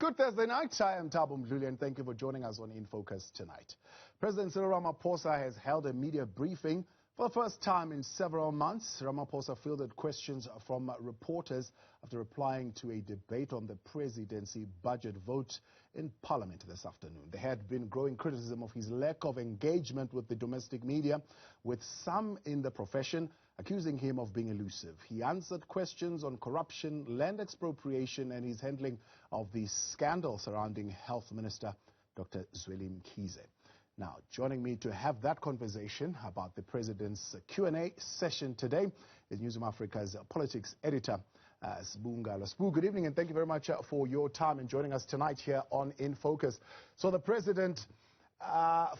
Good Thursday night. I am Thabo Mdluli, and thank you for joining us on In Focus tonight. President Cyril Ramaphosa has held a media briefing for the first time in several months. Ramaphosa fielded questions from reporters after replying to a debate on the Presidency Budget vote in Parliament this afternoon. There had been growing criticism of his lack of engagement with the domestic media, with some in the profession accusing him of being elusive. He answered questions on corruption, land expropriation, and his handling of the scandal surrounding Health Minister Dr. Zweli Mkhize. Now, joining me to have that conversation about the President's Q&A session today is Newsroom Africa's politics editor, Sbu. Good evening, and thank you very much for your time and joining us tonight here on In Focus. So the President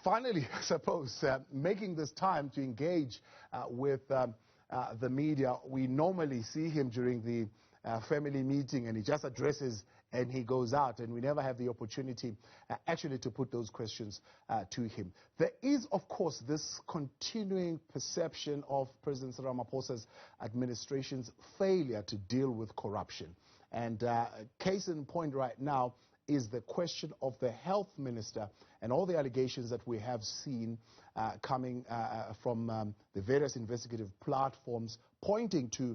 finally, I suppose, making this time to engage with the media. We normally see him during the family meeting and he just addresses and he goes out, and we never have the opportunity actually to put those questions to him. There is, of course, this continuing perception of President Ramaphosa's administration's failure to deal with corruption. And case in point right now is the question of the health minister and all the allegations that we have seen coming from the various investigative platforms pointing to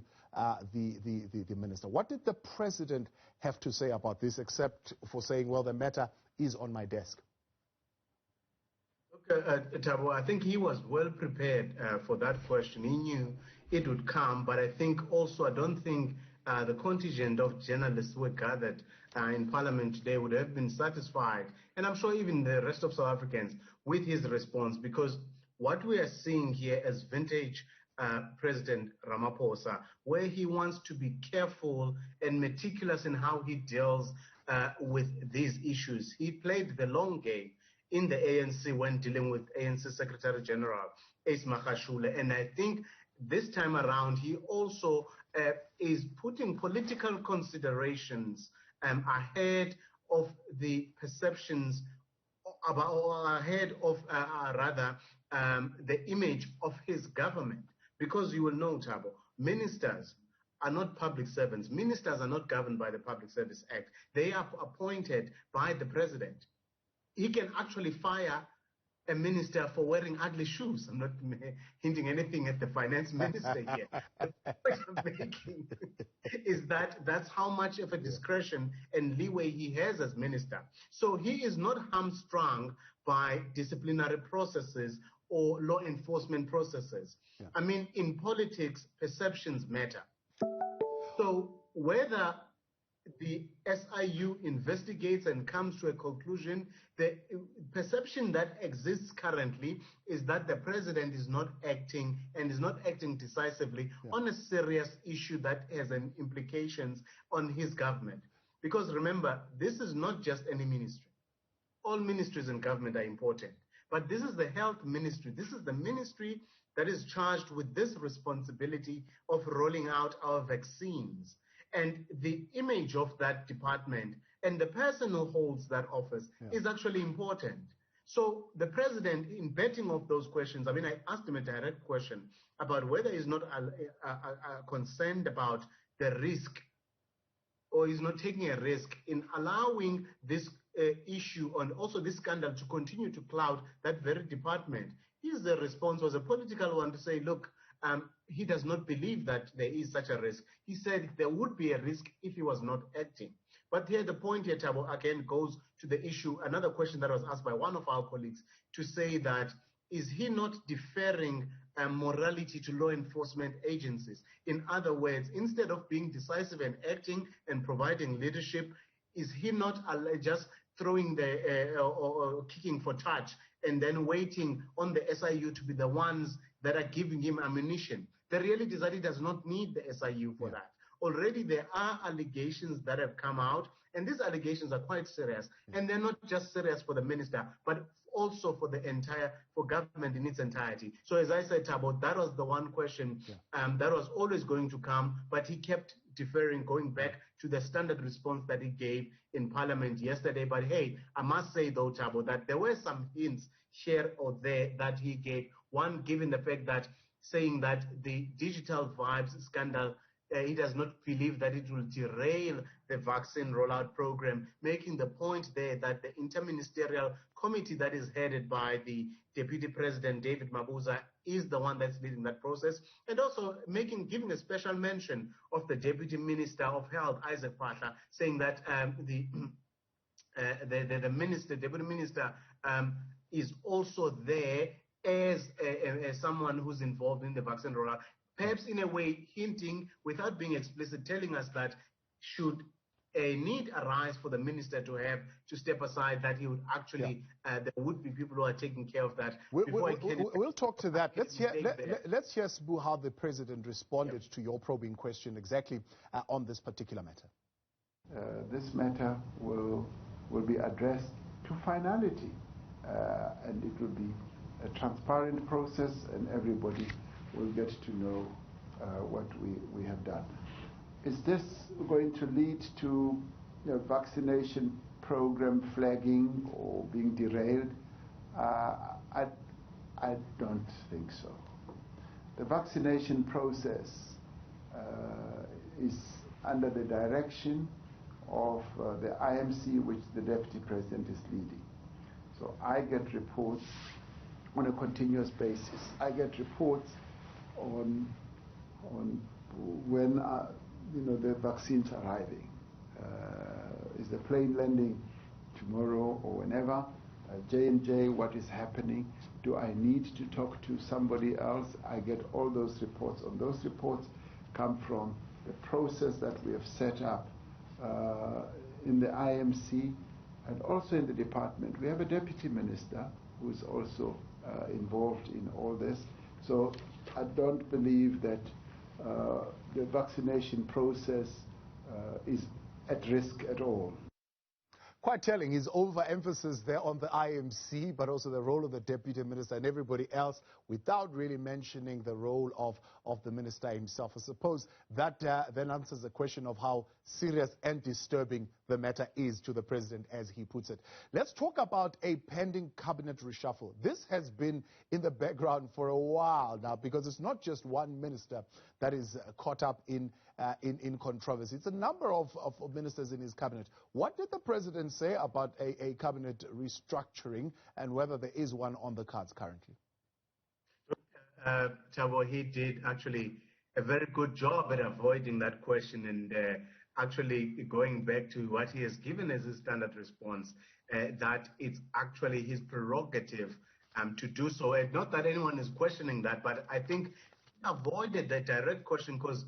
the minister. What did the president have to say about this, except for saying, well, the matter is on my desk? Look, Thabo, I think he was well prepared for that question. He knew it would come, but I think also, I don't think the contingent of journalists who were gathered in Parliament today would have been satisfied, and I'm sure even the rest of South Africans, with his response, because what we are seeing here as vintage President Ramaphosa, where he wants to be careful and meticulous in how he deals with these issues. He played the long game in the ANC when dealing with ANC Secretary General Ace Magashule, and I think this time around he also is putting political considerations ahead of the perceptions about, or ahead of the image of his government. Because you will know, Thabo, ministers are not public servants. Ministers are not governed by the Public Service Act. They are appointed by the president. He can actually fire a minister for wearing ugly shoes. I'm not hinting anything at the finance minister here. The point I'm making is that that's how much of a discretion and leeway he has as minister. So he is not hamstrung by disciplinary processes or law enforcement processes. Yeah. I mean, in politics, perceptions matter. So whether the SIU investigates and comes to a conclusion, the perception that exists currently is that the president is not acting and is not acting decisively on a serious issue that has implications on his government. Because remember, this is not just any ministry. All ministries in government are important. But this is the health ministry. This is the ministry that is charged with this responsibility of rolling out our vaccines. And the image of that department and the person who holds that office is actually important. So the president, in betting of those questions, I mean, I asked him a direct question about whether he's not concerned about the risk, or he's not taking a risk in allowing this issue and also this scandal to continue to cloud that very department. His response was a political one to say, look, he does not believe that there is such a risk. He said there would be a risk if he was not acting. But here the point here, Thabo, again goes to the issue, another question that was asked by one of our colleagues, to say that is he not deferring morality to law enforcement agencies? In other words, instead of being decisive and acting and providing leadership, is he not just throwing or kicking for touch and then waiting on the SIU to be the ones that are giving him ammunition? The reality is that he does not need the SIU for that. Already there are allegations that have come out, and these allegations are quite serious. And they're not just serious for the minister, but also for for government in its entirety. So as I said, Thabo, that was the one question that was always going to come, but he kept deferring, going back to the standard response that he gave in Parliament yesterday. But hey, I must say though, Thabo, that there were some hints here or there that he gave. One, given the fact that saying that the digital vibes scandal he does not believe that it will derail the vaccine rollout program, making the point there that the interministerial committee that is headed by the Deputy President, David Mabuza, is the one that's leading that process, and also giving a special mention of the Deputy Minister of Health, Isaac Patla, saying that the Deputy Minister is also there as someone who's involved in the vaccine rollout, perhaps in a way hinting, without being explicit, telling us that should a need arise for the minister to step aside, that he would actually, there would be people who are taking care of that. We'll talk to that. Let's hear, Sbu, how the president responded to your probing question exactly on this particular matter. This matter will be addressed to finality, and it will be a transparent process, and everybody will get to know what we have done. Is this going to lead to vaccination program flagging or being derailed? I don't think so. The vaccination process is under the direction of the IMC, which the Deputy President is leading. So I get reports on a continuous basis. I get reports on when the vaccines arriving. Is the plane landing tomorrow or whenever? J&J, what is happening? Do I need to talk to somebody else? I get all those reports. And those reports come from the process that we have set up in the IMC and also in the department. We have a deputy minister who is also involved in all this. So I don't believe that the vaccination process is at risk at all. Quite telling, his overemphasis there on the IMC, but also the role of the deputy minister and everybody else, without really mentioning the role of the minister himself. I suppose that then answers the question of how serious and disturbing the matter is to the president, as he puts it. Let's talk about a pending cabinet reshuffle. This has been in the background for a while now, because it's not just one minister that is caught up in controversy. It's a number of ministers in his cabinet. What did the president say about a cabinet restructuring and whether there is one on the cards currently? Thabo, he did actually a very good job at avoiding that question and actually going back to what he has given as his standard response, that it's actually his prerogative to do so. And not that anyone is questioning that, but I think he avoided the direct question because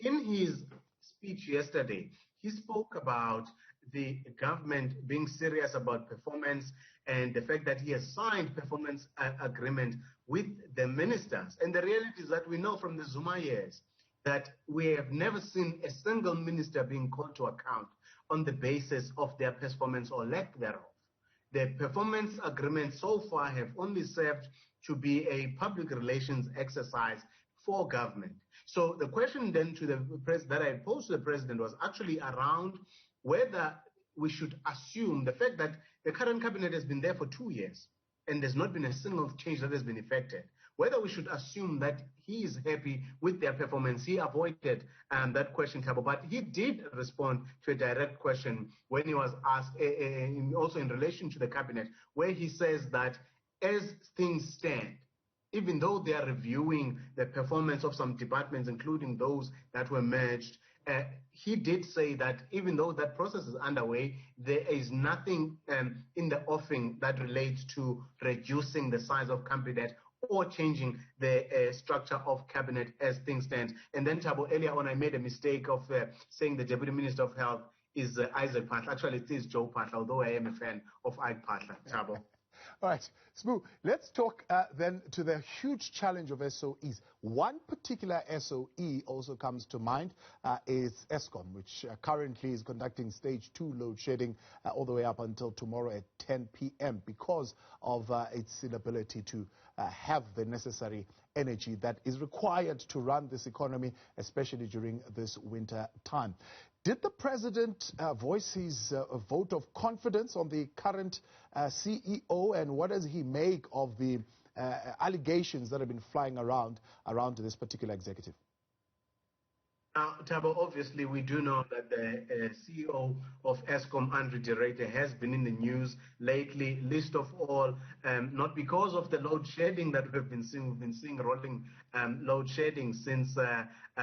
in his speech yesterday, he spoke about the government being serious about performance and the fact that he has signed performance agreement with the ministers. And the reality is that we know from the Zuma years that we have never seen a single minister being called to account on the basis of their performance or lack thereof. The performance agreements so far have only served to be a public relations exercise for government. So the question then to the president that I posed to the president was actually around whether we should assume the fact that the current cabinet has been there for 2 years and there's not been a single change that has been effected, whether we should assume that he is happy with their performance. He avoided that question, Thabo, but he did respond to a direct question when he was asked, also in relation to the cabinet, where he says that as things stand, even though they are reviewing the performance of some departments, including those that were merged, he did say that even though that process is underway, there is nothing in the offing that relates to reducing the size of cabinet or changing the structure of cabinet as things stand. And then, Thabo, earlier on I made a mistake of saying the Deputy Minister of Health is Isaac Patla. Actually, it is Joe Patla, although I am a fan of Ike Patla, Thabo. All right, Sbu, let's talk then to the huge challenge of SOEs. One particular SOE also comes to mind is Eskom, which currently is conducting stage 2 load shedding all the way up until tomorrow at 10 p.m. because of its inability to have the necessary energy that is required to run this economy, especially during this winter time. Did the president voice his vote of confidence on the current CEO, and what does he make of the allegations that have been flying around this particular executive? Thabo, obviously we do know that the CEO of Eskom, Andrew de Ruyter, has been in the news lately, least of all, not because of the load shedding that we've been seeing rolling load shedding since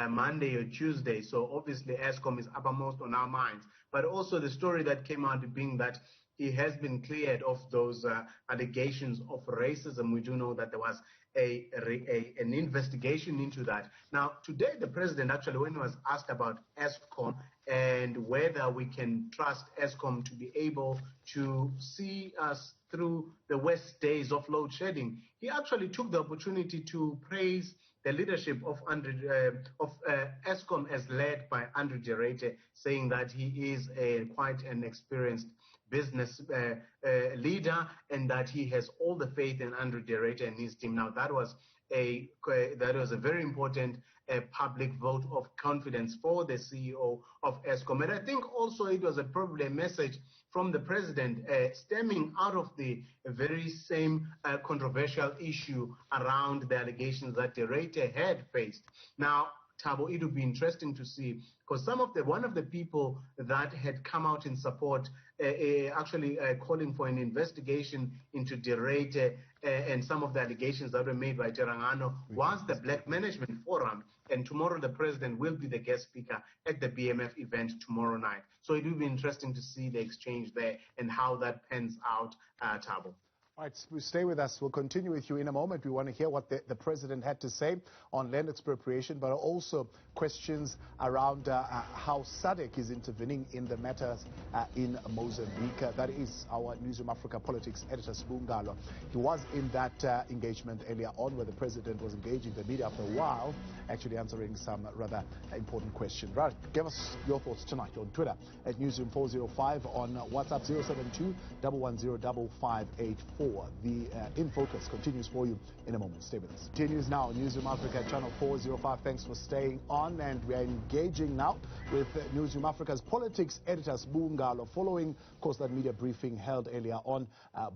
Monday or Tuesday. So obviously Eskom is uppermost on our minds, but also the story that came out being that he has been cleared of those allegations of racism. We do know that there was an investigation into that. Now, today, the president actually, when he was asked about Eskom and whether we can trust Eskom to be able to see us through the worst days of load shedding, he actually took the opportunity to praise the leadership of Eskom as led by Andrew de Ruyter, saying that he is quite an experienced business leader and that he has all the faith in Andrew de Ruyter and his team. Now, that was a very important public vote of confidence for the CEO of Eskom. And I think also it was probably a message from the president stemming out of the very same controversial issue around the allegations that de Ruyter had faced. Now, Thabo, it would be interesting to see, because one of the people that had come out in support, actually calling for an investigation into de Ruyter and some of the allegations that were made by Terangano, was the Black Management Forum. And tomorrow the president will be the guest speaker at the BMF event tomorrow night. So it will be interesting to see the exchange there and how that pans out, Thabo. All right, stay with us. We'll continue with you in a moment. We want to hear what the president had to say on land expropriation, but also questions around how SADC is intervening in the matters in Mozambique. That is our Newsroom Africa politics editor, Sibungalo. He was in that engagement earlier on where the president was engaging the media for a while, actually answering some rather important questions. Right, give us your thoughts tonight on Twitter at Newsroom405, on WhatsApp 072-110-5584. The In Focus continues for you in a moment. Stay with us. Continues now, Newsroom Africa, channel 405. Thanks for staying on, and we are engaging now with Newsroom Africa's politics editor, Sibungalo, following, of course, that media briefing held earlier on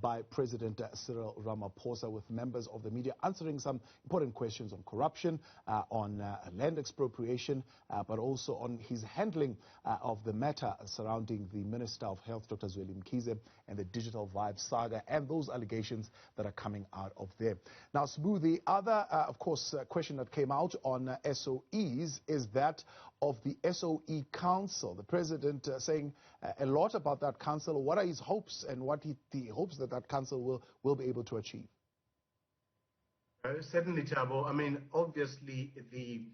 by President Cyril Ramaphosa, with members of the media answering some important questions on corruption, on land expropriation, but also on his handling of the matter surrounding the Minister of Health, Dr. Zweli Mkhize, and the Digital Vibe saga, and those allegations that are coming out of there. Now, Sbu, the other, of course, question that came out on SOEs is that of the SOE Council. The president saying a lot about that council. What are his hopes and what he hopes that council will be able to achieve? Certainly, Thabo. I mean, obviously, the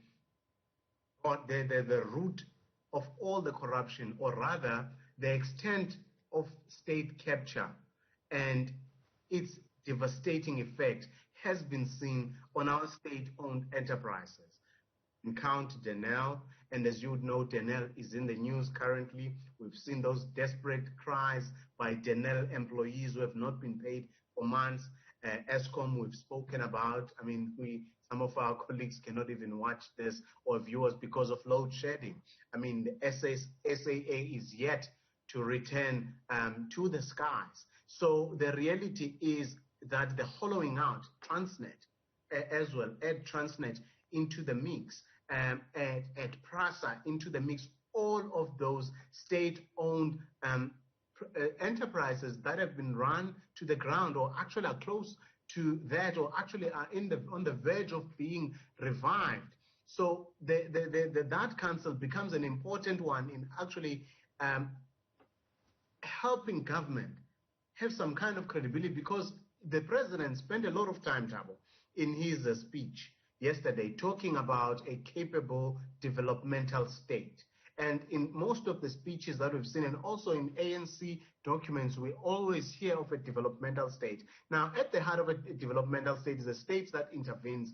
root of all the corruption, or rather the extent of state capture and its devastating effect, has been seen on our state-owned enterprises. Count Denel, and as you would know, Denel is in the news currently. We've seen those desperate cries by Denel employees who have not been paid for months. Eskom, we've spoken about. I mean, some of our colleagues cannot even watch this, or viewers, because of load shedding. I mean, the SAA is yet to return to the skies. So the reality is that the hollowing out, Transnet as well, add Transnet into the mix, add PRASA into the mix, all of those state-owned enterprises that have been run to the ground, or actually are close to that, or actually are on the verge of being revived. So that council becomes an important one in actually helping government have some kind of credibility, because the president spent a lot of time, Thabo, in his speech yesterday talking about a capable developmental state. And in most of the speeches that we've seen, and also in ANC documents, we always hear of a developmental state. Now, at the heart of a developmental state is a state that intervenes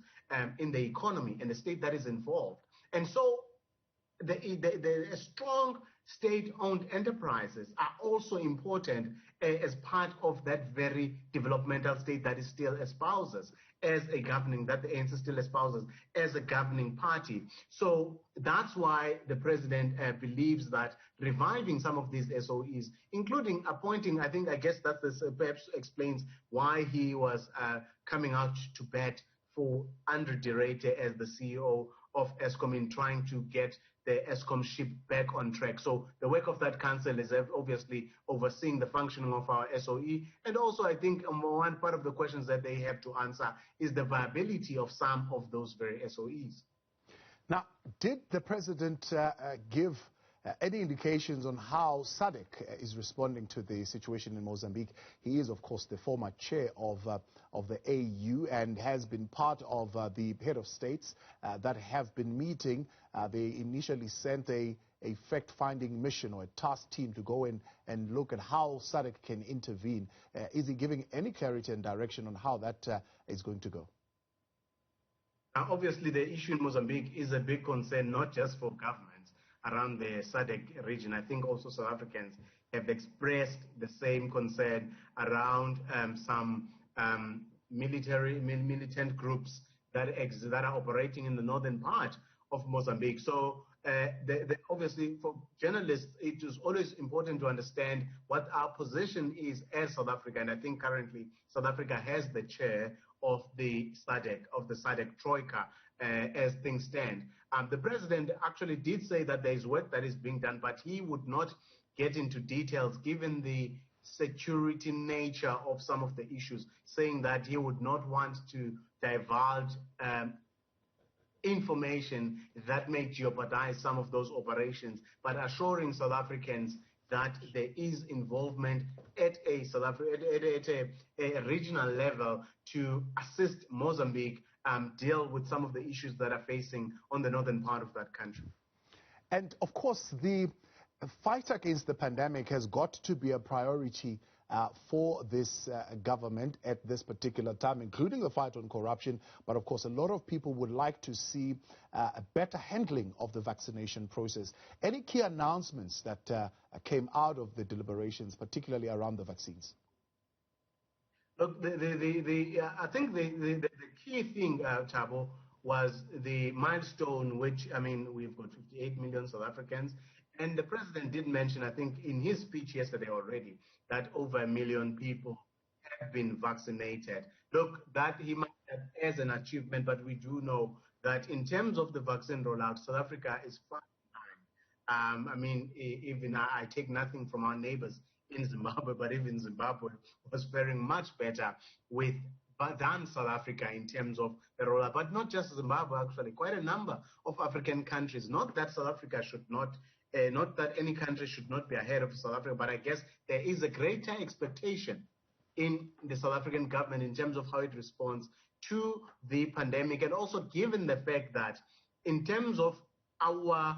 in the economy, and a state that is involved. And so the strong state-owned enterprises are also important as part of that very developmental state that is still espouses as a governing, that the ANC still espouses as a governing party. So that's why the president believes that reviving some of these SOEs, including appointing, I guess that this perhaps explains why he was coming out to bat for Andrew de Ruyter as the CEO of Eskom, in trying to get the Eskom ship back on track. So the work of that council is obviously overseeing the functioning of our SOE. And also, I think one part of the questions that they have to answer is the viability of some of those very SOEs. Now, did the president give any indications on how SADC is responding to the situation in Mozambique? He is, of course, the former chair of the AU and has been part of the head of states that have been meeting. They initially sent a fact-finding mission or a task team to go in and look at how SADC can intervene. Is he giving any clarity and direction on how that is going to go? Obviously, the issue in Mozambique is a big concern, not just for governments around the SADC region. I think also South Africans have expressed the same concern around some militant groups that are operating in the northern part of Mozambique. So obviously, for journalists, it is always important to understand what our position is as South Africa. And I think currently South Africa has the chair of the SADC Troika as things stand. The president actually did say that there is work that is being done, but he would not get into details given the security nature of some of the issues, saying that he would not want to divulge information that may jeopardize some of those operations, but assuring South Africans that there is involvement at a regional level to assist Mozambique deal with some of the issues that are facing on the northern part of that country. And of course, the fight against the pandemic has got to be a priority for this government at this particular time, including the fight on corruption. But of course, a lot of people would like to see a better handling of the vaccination process. Any key announcements that came out of the deliberations, particularly around the vaccines? Look, I think the key thing, Thabo, was the milestone, which, I mean, we've got 58 million South Africans. And the president did mention, I think, in his speech yesterday already, that over 1 million people have been vaccinated. Look, that he might have as an achievement, but we do know that in terms of the vaccine rollout, South Africa is far behind. I mean, even I take nothing from our neighbors in Zimbabwe, but even Zimbabwe was faring much better than South Africa in terms of the rollout. But not just Zimbabwe, actually, quite a number of African countries. Not that South Africa should not that any country should not be ahead of South Africa, but I guess there is a greater expectation in the South African government in terms of how it responds to the pandemic, and also given the fact that in terms of our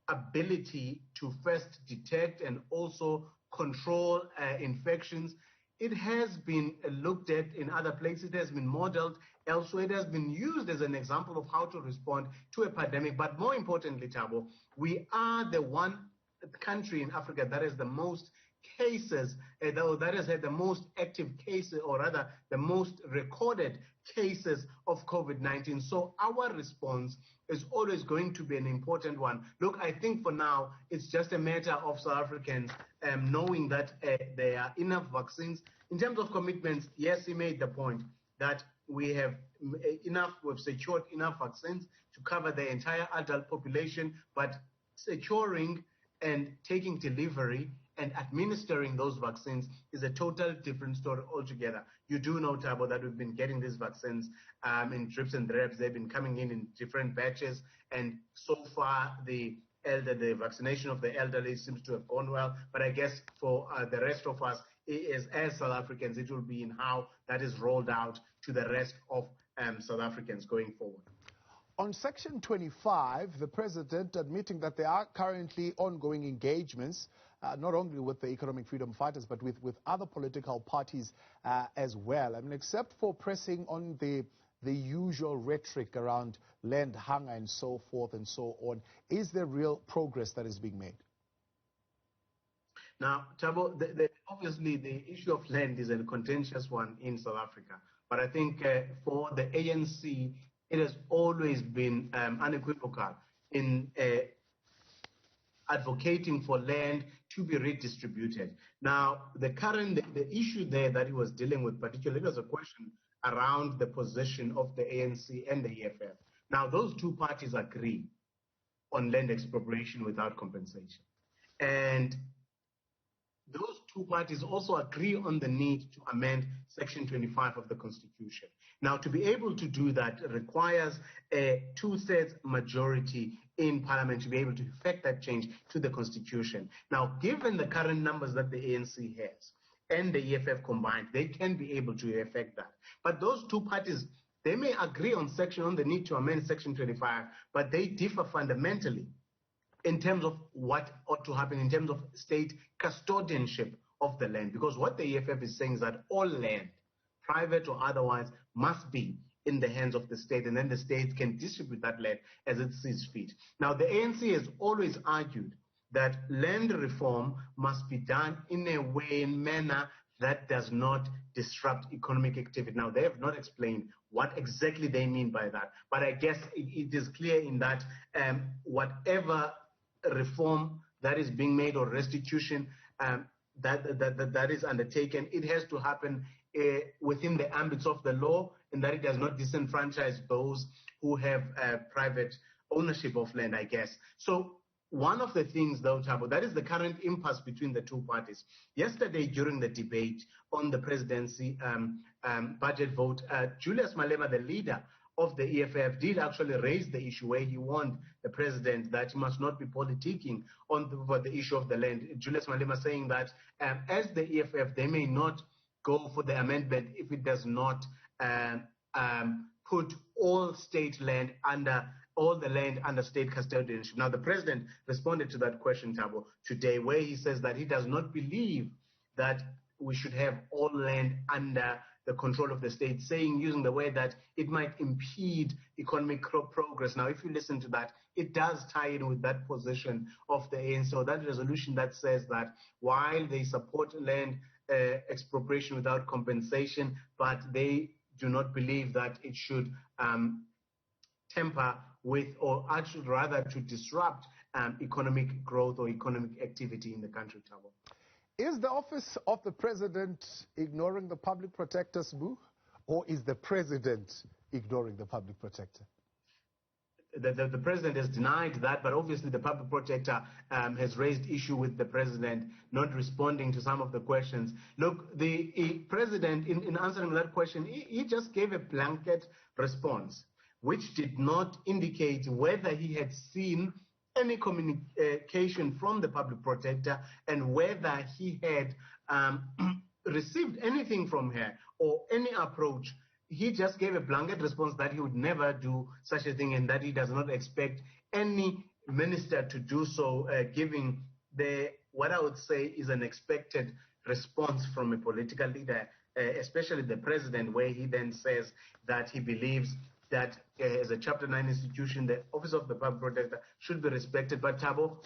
ability to first detect and also control infections, it has been looked at in other places, it has been modeled elsewhere, it has been used as an example of how to respond to a pandemic. But more importantly, Thabo, we are the one country in Africa that has the most cases, that has had the most active cases, or rather the most recorded cases of COVID-19. So our response is always going to be an important one. Look, I think for now, it's just a matter of South Africans knowing that there are enough vaccines. In terms of commitments, yes, he made the point that we have we've secured enough vaccines to cover the entire adult population, but securing and taking delivery and administering those vaccines is a total different story altogether. You do know, Thabo, that we've been getting these vaccines in drips and drabs. They've been coming in different batches, and so far the vaccination of the elderly seems to have gone well. But I guess for the rest of us, as South Africans, it will be in how that is rolled out to the rest of South Africans going forward. On Section 25, the president admitting that there are currently ongoing engagements, not only with the economic freedom fighters, but with other political parties as well. I mean, except for pressing on the usual rhetoric around land hunger and so forth and so on, is there real progress that is being made? Now, Thabo, obviously the issue of land is a contentious one in South Africa. But I think for the ANC, it has always been unequivocal in advocating for land to be redistributed. Now, the issue there that he was dealing with particularly was a question around the position of the ANC and the EFF. Now, those two parties agree on land expropriation without compensation. And those two parties also agree on the need to amend Section 25 of the Constitution. Now, to be able to do that requires a two-thirds majority in Parliament to be able to effect that change to the Constitution. Now, given the current numbers that the ANC has and the EFF combined, they can be able to effect that. But those two parties, they may agree on the need to amend Section 25, but they differ fundamentally in terms of what ought to happen in terms of state custodianship of the land. Because what the EFF is saying is that all land, private or otherwise, must be in the hands of the state, and then the state can distribute that land as it sees fit. Now, the ANC has always argued that land reform must be done in a way, in manner that does not disrupt economic activity. Now, they have not explained what exactly they mean by that, but I guess it is clear in that whatever reform that is being made or restitution that is undertaken, it has to happen within the ambits of the law, and that it does not disenfranchise those who have private ownership of land, I guess. So one of the things, though, Thabo, that is the current impasse between the two parties. Yesterday, during the debate on the presidency budget vote, Julius Malema, the leader of the EFF, did actually raise the issue where he warned the president that he must not be politicking on the issue of the land. Julius Malema saying that as the EFF, they may not go for the amendment if it does not put all state land under state custodianship. Now, the president responded to that question, Thabo, today, where he says that he does not believe that we should have all land under the control of the state, using the way that it might impede economic progress. Now, if you listen to that, it does tie in with that position of the ANC, so that resolution that says that while they support land expropriation without compensation, but they do not believe that it should temper with, or actually rather to disrupt economic growth or economic activity in the country, Thabo. Is the office of the president ignoring the public protector's move, or is the president ignoring the public protector? The president has denied that, but obviously the public protector has raised issue with the president not responding to some of the questions. Look, the president, in answering that question, he just gave a blanket response, which did not indicate whether he had seen any communication from the public protector and whether he had received anything from her or any approach. He just gave a blanket response that he would never do such a thing and that he does not expect any minister to do so, giving what I would say is an expected response from a political leader, especially the president, where he then says that he believes that as a Chapter 9 institution, the Office of the Public Protector should be respected. But Thabo,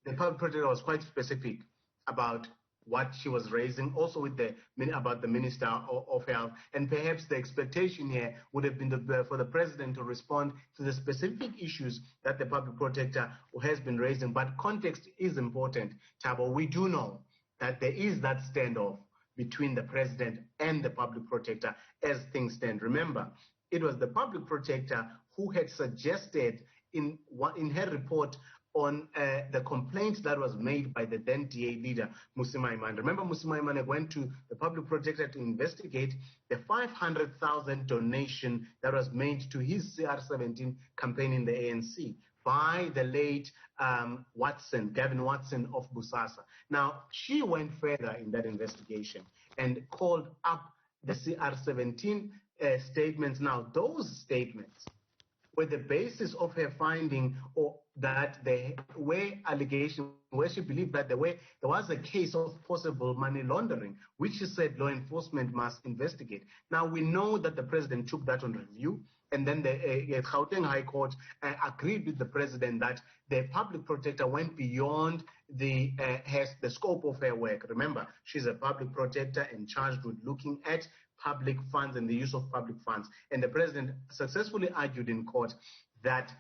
the Public Protector was quite specific about what she was raising, also about the Minister of Health. And perhaps the expectation here would have been for the President to respond to the specific issues that the Public Protector has been raising. But context is important, Thabo. We do know that there is that standoff between the President and the Public Protector as things stand. Remember, it was the Public Protector who had suggested in her report on the complaint that was made by the then DA leader, Mmusi Maimane. Remember, Mmusi Maimane went to the Public Protector to investigate the 500,000 donation that was made to his CR17 campaign in the ANC by the late Gavin Watson of Busasa. Now, she went further in that investigation and called up the CR17 statements. Now, those statements were the basis of her finding, or that there were allegations where she believed that there was a case of possible money laundering, which she said law enforcement must investigate. Now, we know that the president took that on review, and then the Gauteng High Court agreed with the president that the public protector went beyond the scope of her work. Remember, she's a public protector and charged with looking at public funds and the use of public funds. And the president successfully argued in court that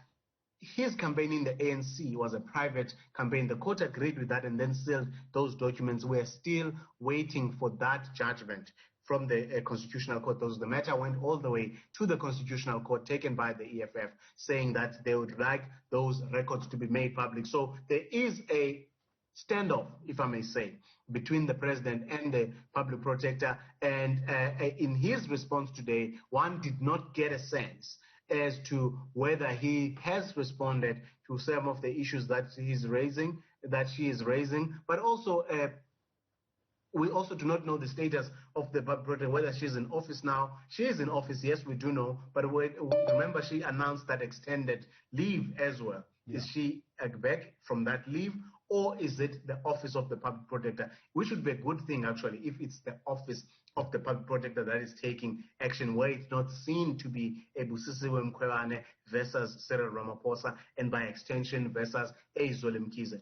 his campaign in the ANC was a private campaign. The court agreed with that and then sealed those documents. We're still waiting for that judgment from the Constitutional Court. The matter went all the way to the Constitutional Court, taken by the EFF, saying that they would like those records to be made public. So there is a standoff, if I may say, between the president and the public protector. And in his response today, one did not get a sense as to whether he has responded to some of the issues that she is raising. But also, we also do not know the status of the public protector, whether she's in office now. She is in office, yes, we do know. But remember, she announced that extended leave as well. Yeah. Is she back from that leave? Or is it the office of the public protector? Which would be a good thing, actually, if it's the office of the public protector that is taking action, where it's not seen to be Zweli Mkhize versus Cyril Ramaphosa, and by extension versus Zweli Mkhize.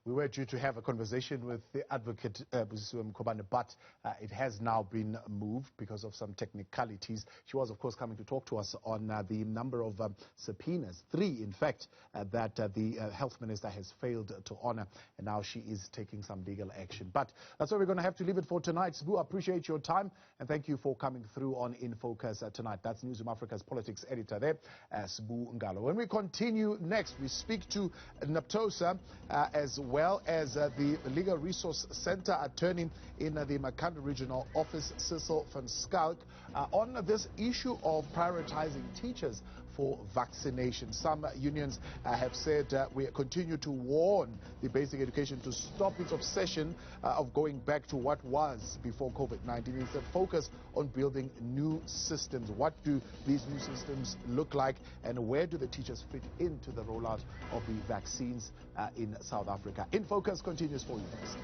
We were due to have a conversation with the advocate, Zweli Mkhize, but it has now been moved because of some technicalities. She was, of course, coming to talk to us on the number of subpoenas, 3, in fact, that the health minister has failed to honor, and now she is taking some legal action. But that's where we're going to have to leave it for tonight. Sbu, appreciate your time, and thank you for coming through on In Focus tonight. That's Newsroom Africa's politics editor there, Sbu Ngalo. When we continue next, we speak to Naptosa as well as the Legal Resource Center attorney in the Makhanda Regional Office, Cecil van Schalk, on this issue of prioritizing teachers for vaccination. Some unions have said we continue to warn the basic education to stop its obsession of going back to what was before COVID-19. Instead, focus on building new systems. What do these new systems look like, and where do the teachers fit into the rollout of the vaccines in South Africa? In Focus continues for you next.